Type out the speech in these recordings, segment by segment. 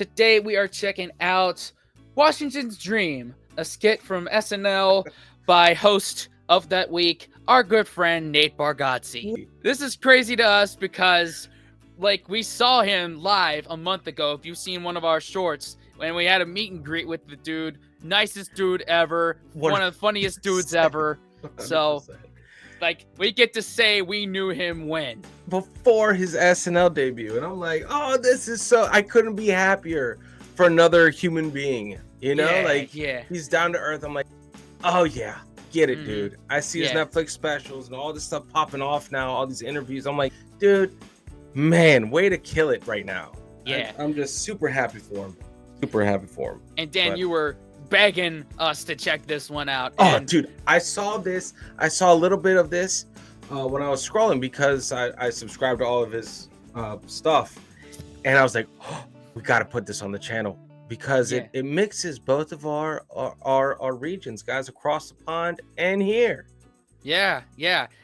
Today we are checking out Washington's Dream, a skit from SNL by host of that week, our good friend Nate Bargatze. This is crazy to us because, like, we saw him live a month ago. If you've seen one of our shorts, when we had a meet and greet with the dude, nicest dude ever, one of the funniest dudes ever. 100%. So, like, we get to say we knew him when? Before his SNL debut. And I'm like, oh, this is so, I couldn't be happier for another human being. You know, he's down to earth. I'm like, oh yeah, get it, dude. I see his Netflix specials and all this stuff popping off now, all these interviews. I'm like, dude, man, way to kill it right now. Yeah. I'm just super happy for him. Super happy for him. And Dan, you were begging us to check this one out. Oh, dude, I saw this. I saw a little bit of this when I was scrolling because I subscribed to all of his stuff. And I was like, oh, we got to put this on the channel because it mixes both of our regions, guys, across the pond and here. Yeah.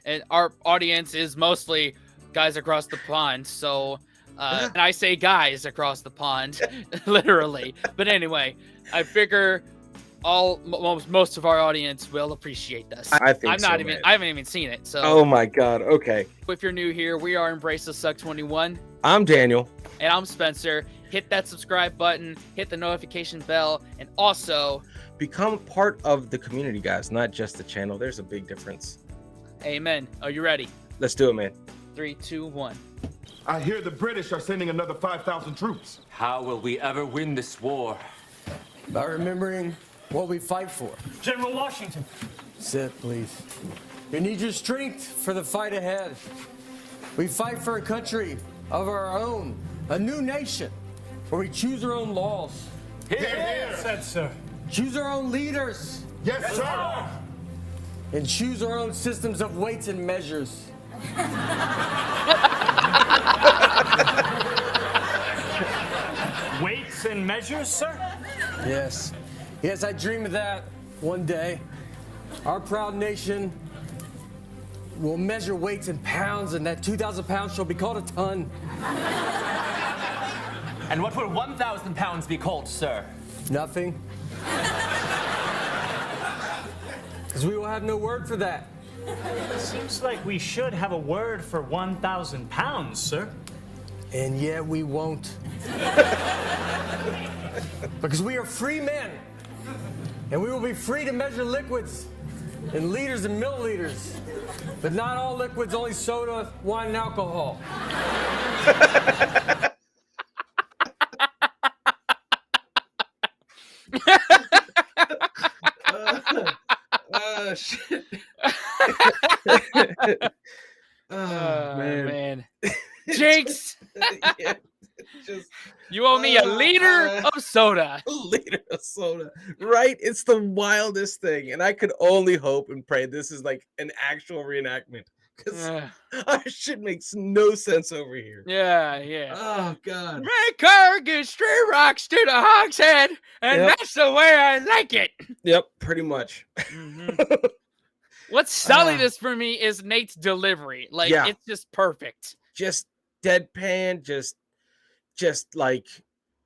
And our audience is mostly guys across the pond. So, and I say guys across the pond, literally. But anyway, I figure most of our audience will appreciate this. I think I haven't even seen it. So. Oh my God. Okay. If you're new here, we are Embrace the Suck 21. I'm Daniel. And I'm Spencer. Hit that subscribe button, hit the notification bell, and also become part of the community, guys, not just the channel. There's a big difference. Amen. Are you ready? Let's do it, man. 3, 2, 1. I hear the British are sending another 5,000 troops. How will we ever win this war? By remembering what we fight for. General Washington. Sit, please. You need your strength for the fight ahead. We fight for a country of our own, a new nation, where we choose our own laws. Here. Said, sir. Choose our own leaders. Yes, sir. And choose our own systems of weights and measures. Weights and measures, sir? Yes. Yes, I dream of that one day. Our proud nation will measure weights in pounds, and that 2,000 pounds shall be called a ton. And what will 1,000 pounds be called, sir? Nothing. Because we will have no word for that. Seems like we should have a word for 1,000 pounds, sir. And yet we won't. Because we are free men. And we will be free to measure liquids in liters and milliliters. But not all liquids, only soda, wine, and alcohol. Shit. Man. Jinx! Yeah, You owe me a liter of soda. A liter of soda. Right? It's the wildest thing. And I could only hope and pray this is like an actual reenactment. Because our shit makes no sense over here. Yeah. Oh, God. Make her get straight rocks to the hogshead, and that's the way I like it. Yep, pretty much. What's selling this for me is Nate's delivery. Like, it's just perfect. Just deadpan, just like,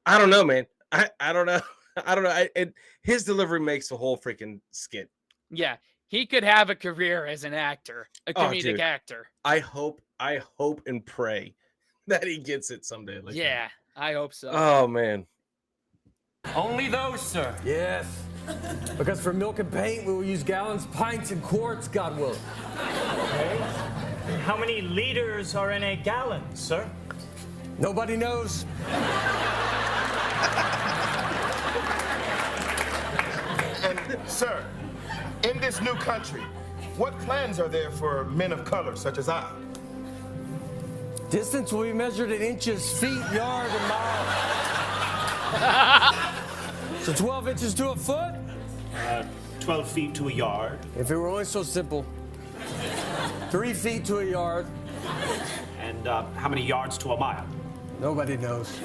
I don't know, man. I don't know. His delivery makes the whole freaking skit. Yeah, he could have a career as an actor, a comedic actor. I hope and pray that he gets it someday. Like that. I hope so. Oh, man. Only those, sir. Yes. Because for milk and paint, we will use gallons, pints, and quarts, God willing. Okay. How many liters are in a gallon, sir? Nobody knows. And, sir, in this new country, what plans are there for men of color such as I? Distance will be measured in inches, feet, yard, and mile. So 12 inches to a foot? 12 feet to a yard. If it were only so simple. 3 feet to a yard. And how many yards to a mile? Nobody knows.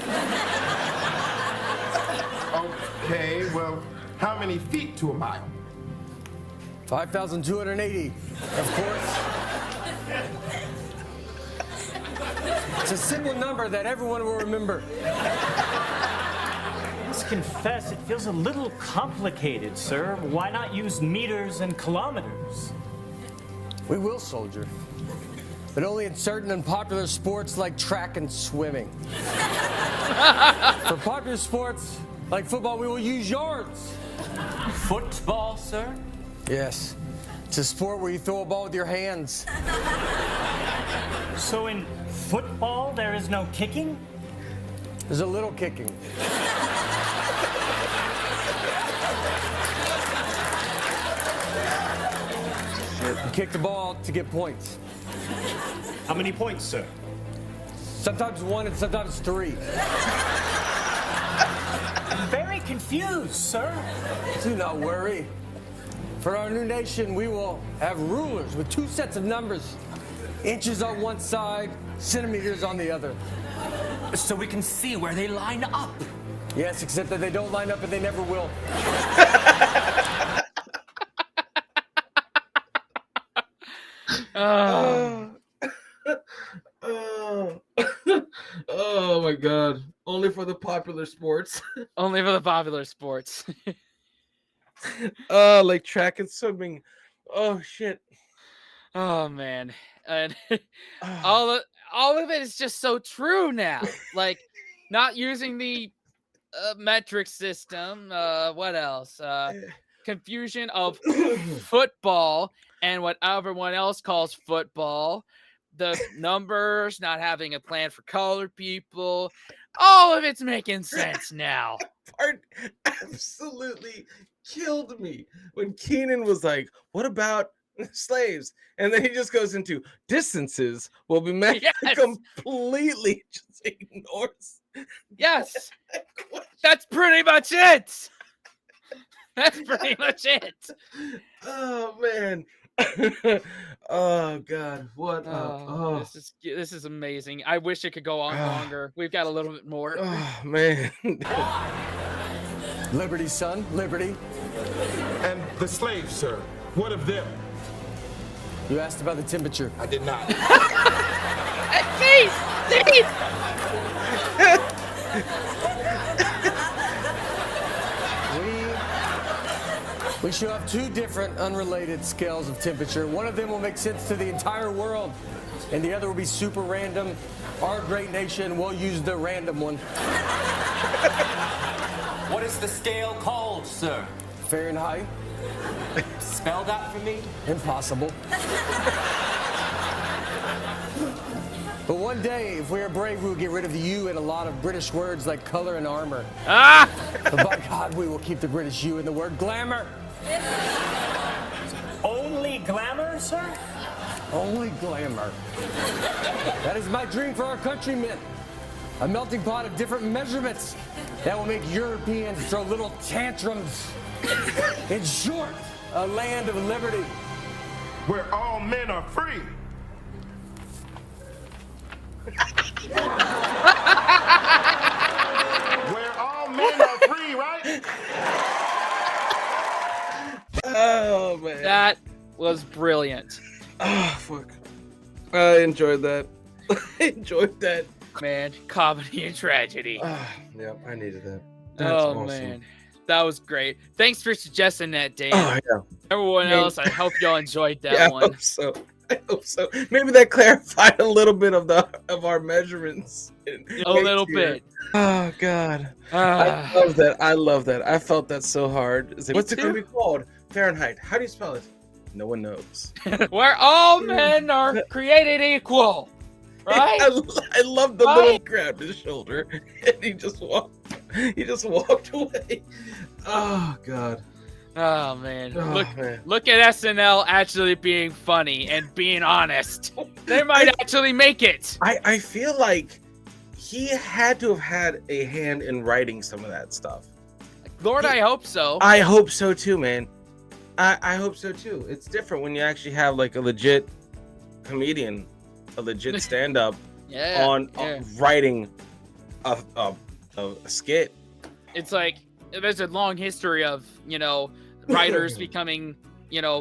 Okay, well, how many feet to a mile? 5,280, of course. It's a simple number that everyone will remember. must confess it feels a little complicated, sir. Why not use meters and kilometers? We will, soldier. But only in certain unpopular sports like track and swimming. For popular sports like football, we will use yards. Football, sir? Yes. It's a sport where you throw a ball with your hands. So in football, there is no kicking? There's a little kicking. You kick the ball to get points. How many points, sir? Sometimes 1 and sometimes 3. I'm very confused, sir. Do not worry. For our new nation, we will have rulers with 2 sets of numbers. Inches on one side, centimeters on the other. So we can see where they line up. Yes, except that they don't line up and they never will. Oh my god. Only for the popular sports. Only for the popular sports. Like track and swimming. Oh shit. Oh man. And all of it is just so true now. Like not using the metric system. What else? Confusion of football and what everyone else calls football. The numbers, not having a plan for colored people. All of it's making sense now. Part absolutely killed me when Keenan was like, what about slaves? And then he just goes into distances will be met. Yes. Completely just ignores. Yes. That's pretty much it. That's pretty much it. Oh man. Oh god. What This is amazing. I wish it could go on longer. We've got a little bit more. Oh man. Liberty, son, liberty. And the slaves, sir. What of them? You asked about the temperature. I did not. We shall have 2 different unrelated scales of temperature. One of them will make sense to the entire world, and the other will be super random. Our great nation will use the random one. What is the scale called, sir? Fahrenheit. Spell that for me. Impossible. But one day, if we are brave, we will get rid of the U and a lot of British words like color and armor. But by God, we will keep the British U in the word glamour. Only glamour, sir? Only glamour. That is my dream for our countrymen. A melting pot of different measurements that will make Europeans throw little tantrums. In short, a land of liberty. Where all men are free. Where all men are free, right? Oh man. That was brilliant. Oh fuck. I enjoyed that. I enjoyed that. Man, comedy and tragedy. Yeah, I needed that. That's Oh awesome. man. That was great. Thanks for suggesting that, Dave. Oh yeah. Everyone else, I hope y'all enjoyed that Yeah, I one. hope so. I hope so. Maybe that clarified a little bit of our measurements. A little bit. Oh god. I love that. I love that. I felt that so hard. It's like, what's it gonna be called? Fahrenheit. How do you spell it? No one knows. Where all men are created equal. Right? I love the Right? little grabbed his shoulder and he just walked away. Oh god. Oh man. Oh, Look at SNL actually being funny and being honest. They might actually make it. I feel like he had to have had a hand in writing some of that stuff. Lord, I hope so. I hope so too, man. I hope so too. It's different when you actually have like a legit comedian, a legit stand-up on writing a skit. It's like there's a long history of, writers becoming,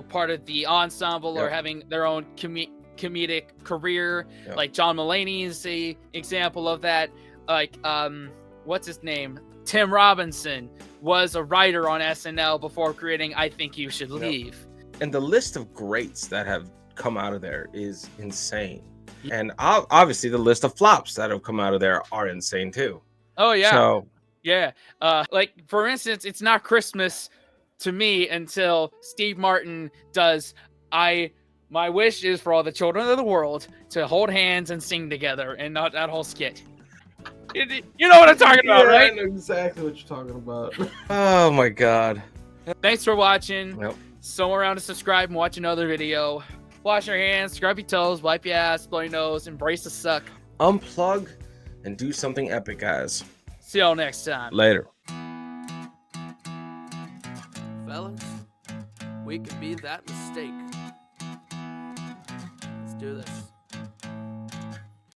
part of the ensemble or having their own comedic career. Like John Mulaney is the example of that. Like, what's his name? Tim Robinson was a writer on SNL before creating I Think You Should Leave. And the list of greats that have come out of there is insane. And obviously the list of flops that have come out of there are insane too. Oh yeah. So yeah. Like for instance, it's not Christmas to me until Steve Martin does My wish is for all the children of the world to hold hands and sing together, and not that whole skit. You know what I'm talking about, right? I know exactly what you're talking about. Oh my god. Thanks for watching. Yep. Somewhere around to subscribe and watch another video. Wash your hands, scrub your toes, wipe your ass, blow your nose, embrace the suck. Unplug and do something epic, guys. See y'all next time. Later. Fellas, we could be that mistake. Let's do this.